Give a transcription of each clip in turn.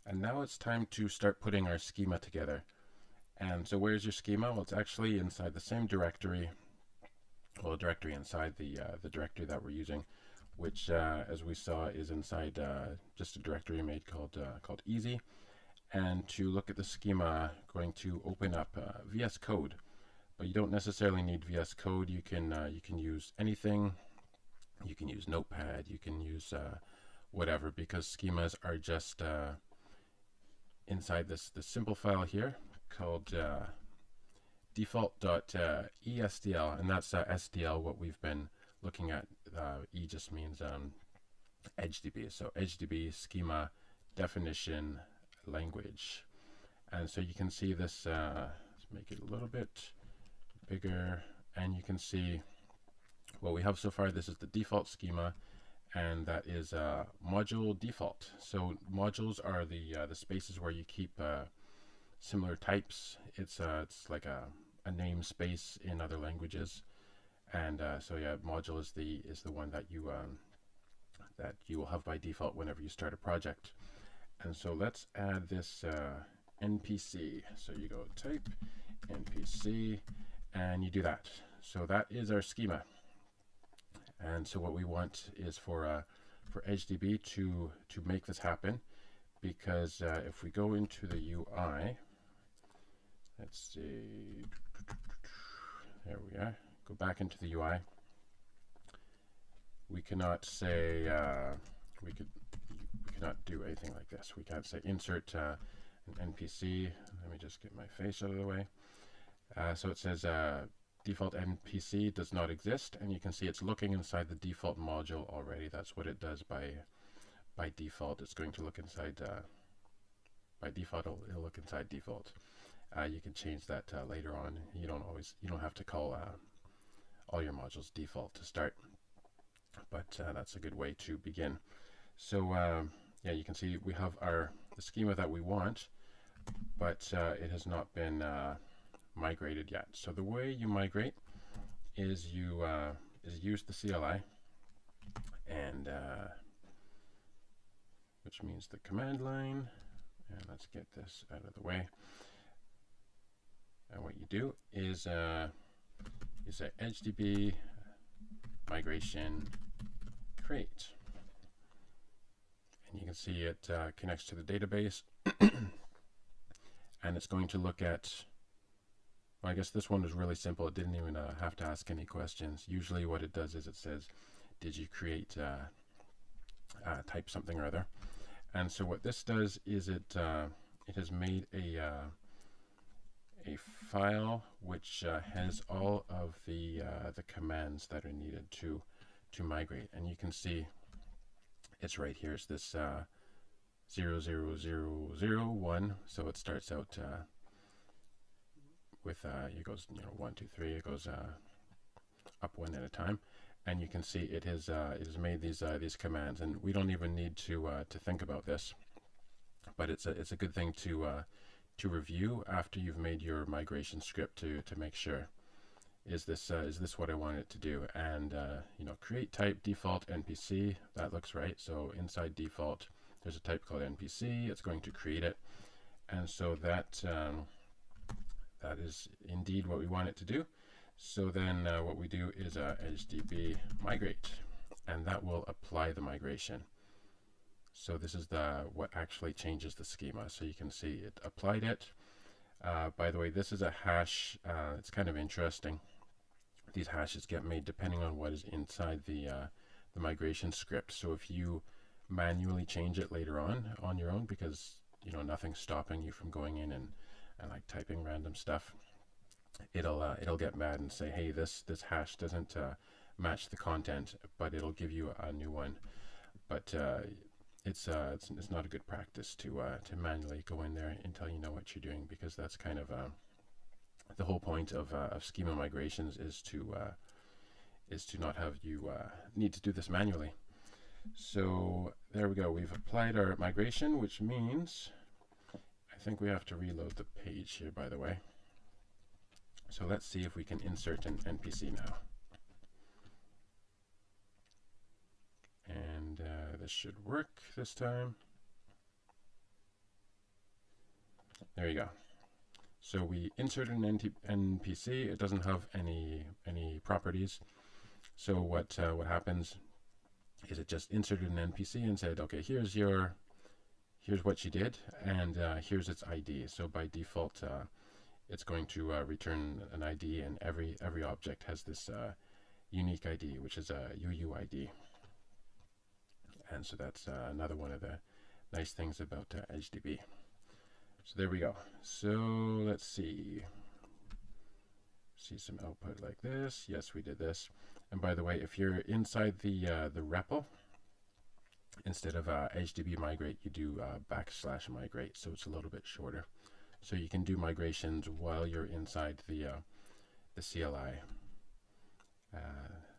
And now it's time to start putting our schema together. And so where's your schema? Well, it's actually inside the same directory, well, a directory inside the directory that we're using, which, as we saw, is inside just a directory made called easy. And to look at the schema, going to open up VS Code. But you don't necessarily need VS Code. You can use anything. You can use Notepad. You can use whatever, because schemas are just inside this simple file here called default.estl, and that's SDL, what we've been looking at. E just means EdgeDB, so EdgeDB schema definition language. And so you can see this, let's make it a little bit bigger, and you can see what we have so far. This is the default schema, and that is module default. So modules are the spaces where you keep similar types. It's like a namespace in other languages, and so yeah, module is the one that you will have by default whenever you start a project. And so let's add this npc. So you go type npc, and you do that. So that is our schema. And so what we want is for EdgeDB to make this happen, because if we go into the UI, let's see, there we are, go back into the UI, we cannot say, we cannot do anything like this. We can't say insert an NPC. Let me just get my face out of the way. So it says default NPC does not exist, and you can see it's looking inside the default module already. That's what it does by default. It's going to look inside, by default it'll look inside default. You can change that later on. You don't have to call all your modules default to start, but that's a good way to begin. So yeah, you can see we have the schema that we want, but it has not been migrated yet. So the way you migrate is you use the CLI, and which means the command line. And let's get this out of the way. And what you do is you say EdgeDB migration create, and you can see it connects to the database, and it's going to look at, well, I guess this one was really simple. It didn't even have to ask any questions. Usually what it does is it says, did you create type something or other? And so what this does is it has made a file which has all of the commands that are needed to migrate. And you can see it's right here. It's this 00001. So it starts out with it goes 1 2 3. It goes up one at a time, and you can see it has made these commands, and we don't even need to think about this, but it's a good thing to review after you've made your migration script to make sure, is this what I want it to do? And create type default NPC, that looks right. So inside default there's a type called NPC. It's going to create it, and so that is indeed what we want it to do. So then what we do is EdgeDB migrate, and that will apply the migration. So this is what actually changes the schema. So you can see it applied it. By the way, this is a hash. It's kind of interesting. These hashes get made depending on what is inside the migration script. So if you manually change it later on your own, because nothing's stopping you from going in and like typing random stuff, it'll get mad and say, hey, this hash doesn't match the content, but it'll give you a new one. But it's not a good practice to manually go in there until you know what you're doing, because that's kind of the whole point of schema migrations is to not have you need to do this manually. So there we go. We've applied our migration, which means I think we have to reload the page here, by the way. So let's see if we can insert an NPC now. And this should work this time. There you go. So we inserted an NPC. It doesn't have any properties. So what happens is it just inserted an NPC and said, okay, here's what you did, and here's its ID. So by default, it's going to return an ID, and every object has this unique ID, which is a UUID. And so that's another one of the nice things about EdgeDB. So there we go. So let's see some output like this. Yes, we did this. And by the way, if you're inside the REPL, instead of EdgeDB migrate, you do /migrate, so it's a little bit shorter. So you can do migrations while you're inside the CLI.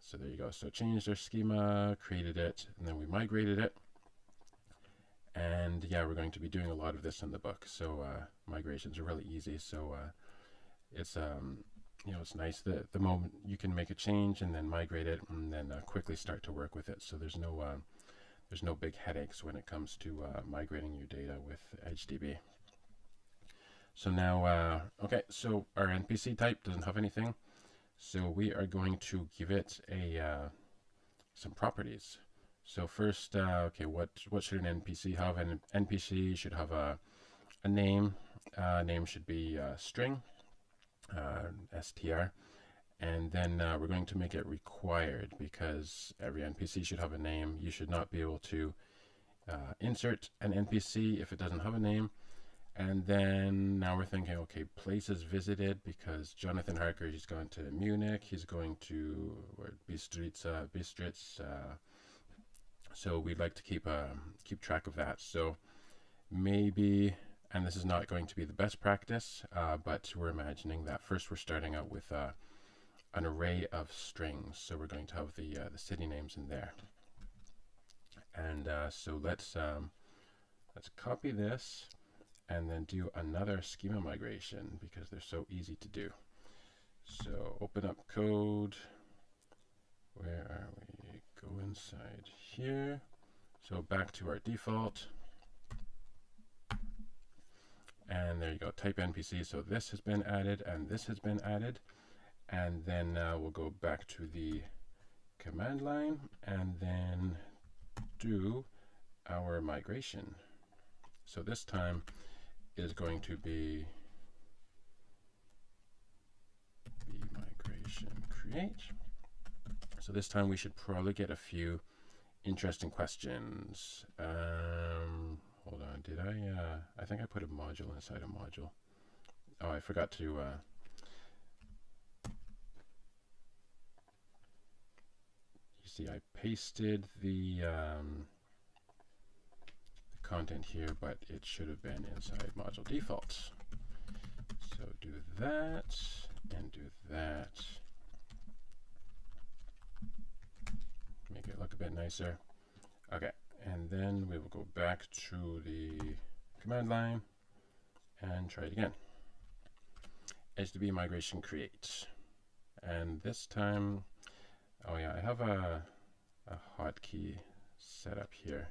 So there you go. So changed our schema, created it, and then we migrated it. And yeah, we're going to be doing a lot of this in the book. So migrations are really easy. So it's it's nice that the moment you can make a change and then migrate it, and then quickly start to work with it. So there's no big headaches when it comes to migrating your data with EdgeDB. So now, okay, so our NPC type doesn't have anything. So we are going to give it some properties. So first, okay, what should an NPC have? An NPC should have a name. Name should be string, str. And then we're going to make it required, because every NPC should have a name. You should not be able to insert an NPC if it doesn't have a name. And then now we're thinking, okay, places visited, because Jonathan Harker, he's gone to Munich, he's going to Bistritz. So we'd like to keep track of that. So maybe, and this is not going to be the best practice, but we're imagining that first we're starting out with an array of strings. So we're going to have the city names in there. And so let's copy this and then do another schema migration, because they're so easy to do. So open up code. Where are we? Go inside here. So back to our default. And there you go, type NPC. So this has been added and this has been added. And then we'll go back to the command line and then do our migration. So this time is going to be migration create. So this time we should probably get a few interesting questions. Hold on, did I think I put a module inside a module. Oh, I forgot to you see, I pasted the content here, but it should have been inside module defaults. So do that and do that. Make it look a bit nicer. Okay, and then we will go back to the command line and try it again. EdgeDB migration create. And this time, oh yeah, I have a hotkey set up here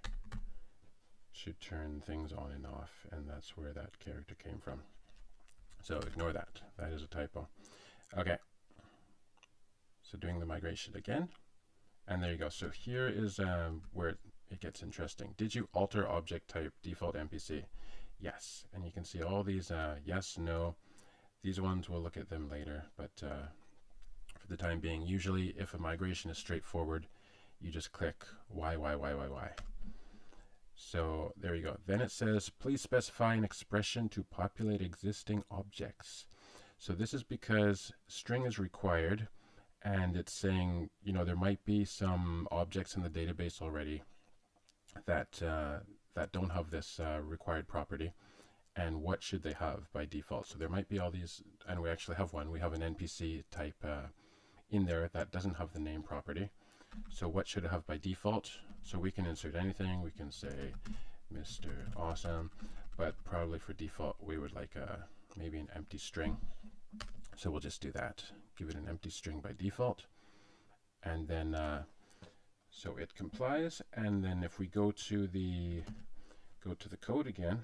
to turn things on and off, and that's where that character came from. So ignore that. That is a typo. Okay. So doing the migration again. And there you go. So here is where it gets interesting. Did you alter object type default NPC? Yes. And you can see all these yes, no. These ones, we'll look at them later. But for the time being, usually if a migration is straightforward, you just click Y. So there you go. Then it says, please specify an expression to populate existing objects. So this is because string is required, and it's saying, you know, there might be some objects in the database already that that don't have this required property, and what should they have by default. So there might be all these, and we actually have one. We have an NPC type in there that doesn't have the name property. So what should it have by default? So we can insert anything. We can say Mr. Awesome, but probably for default we would like maybe an empty string. So we'll just do that. Give it an empty string by default, and then so it complies. And then if we go to the code again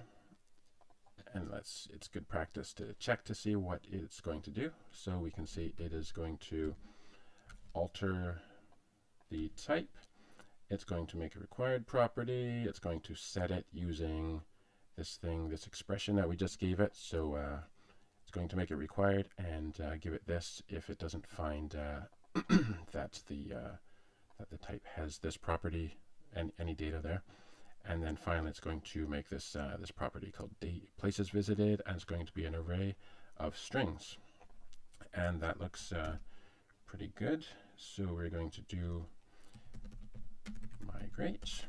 and it's good practice to check to see what it's going to do. So we can see it is going to alter the type. It's going to make a required property. It's going to set it using this expression that we just gave it. So it's going to make it required and give it this if it doesn't find that the type has this property and any data there. And then finally, it's going to make this this property called places visited, and it's going to be an array of strings. And that looks pretty good. So we're going to do migrate.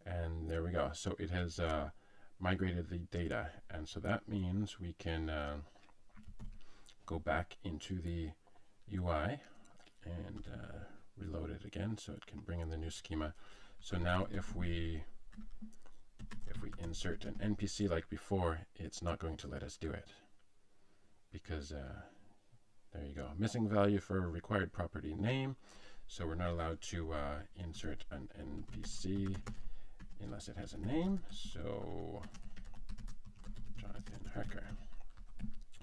And there we go. So it has migrated the data. And so that means we can go back into the UI and reload it again so it can bring in the new schema. So now if we insert an NPC like before, it's not going to let us do it because there you go, missing value for required property name. So we're not allowed to insert an NPC unless it has a name. So Jonathan Harker.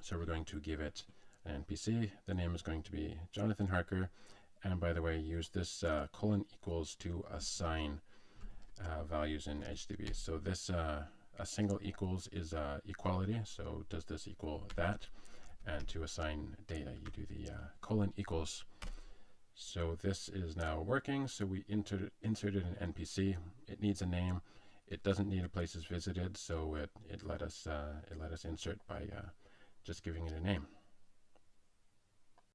So we're going to give it an NPC. The name is going to be Jonathan Harker. And by the way, use this colon equals to assign values in EdgeDB. So this a single equals is equality. So does this equal that? And to assign data, you do the colon equals. So this is now working. So we inserted an NPC. It needs a name. It doesn't need a places visited. So it let us insert by just giving it a name.